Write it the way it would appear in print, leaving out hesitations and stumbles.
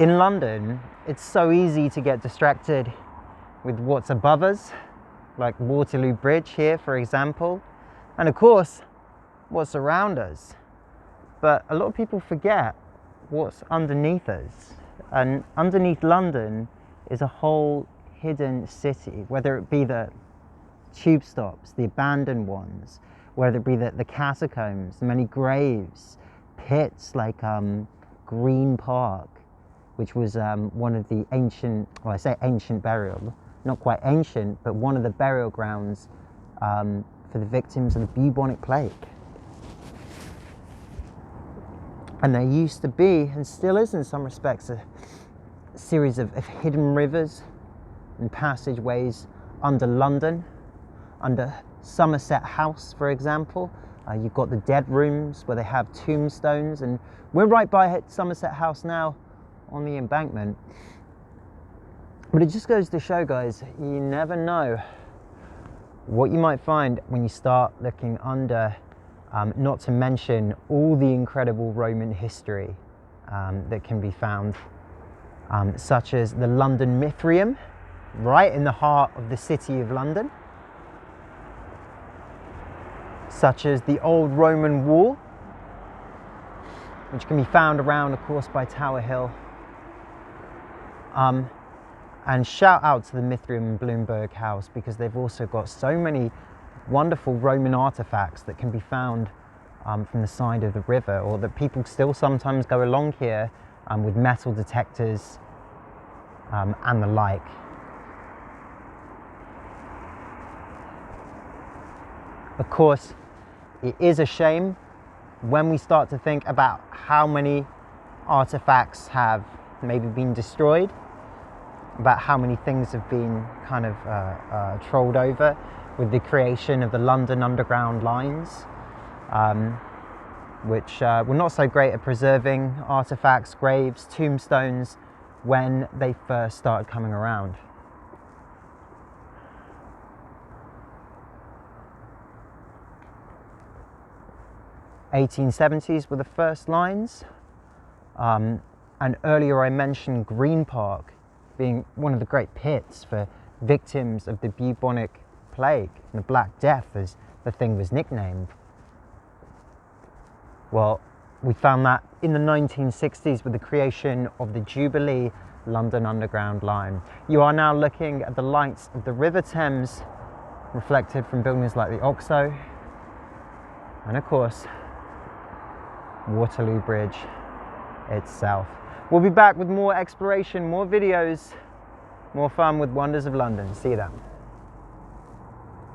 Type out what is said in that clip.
In London, it's so easy to get distracted with what's above us, like Waterloo Bridge here, for example, and of course, what's around us. But a lot of people forget what's underneath us. And underneath London is a whole hidden city, whether it be the tube stops, the abandoned ones, whether it be the catacombs, the many graves, pits like Green Park, which was one of the ancient, well, I say ancient burial, not quite ancient, but one of the burial grounds for the victims of the bubonic plague. And there used to be, and still is in some respects, a series of hidden rivers and passageways under London, under Somerset House, for example. You've got the dead rooms where they have tombstones, and we're right by Somerset House now on the embankment. But it just goes to show, guys, you never know what you might find when you start looking under, not to mention all the incredible Roman history that can be found, such as the London Mithraeum, right in the heart of the city of London, such as the old Roman wall, which can be found around, of course, by Tower Hill. And shout out to the Mithraeum and Bloomberg House, because they've also got so many wonderful Roman artifacts that can be found from the side of the river, or that people still sometimes go along here with metal detectors and the like. Of course, it is a shame when we start to think about how many artifacts have maybe been destroyed, about how many things have been kind of trolled over with the creation of the London Underground lines, which were not so great at preserving artifacts, graves, tombstones when they first started coming around. '70s were the first lines, and earlier I mentioned Green Park being one of the great pits for victims of the bubonic plague, the Black Death as the thing was nicknamed. Well, we found that in the 1960s with the creation of the Jubilee London Underground line. You are now looking at the lights of the River Thames reflected from buildings like the Oxo, and of course, Waterloo Bridge itself. We'll be back with more exploration, more videos, more fun with Wonders of London. See you then.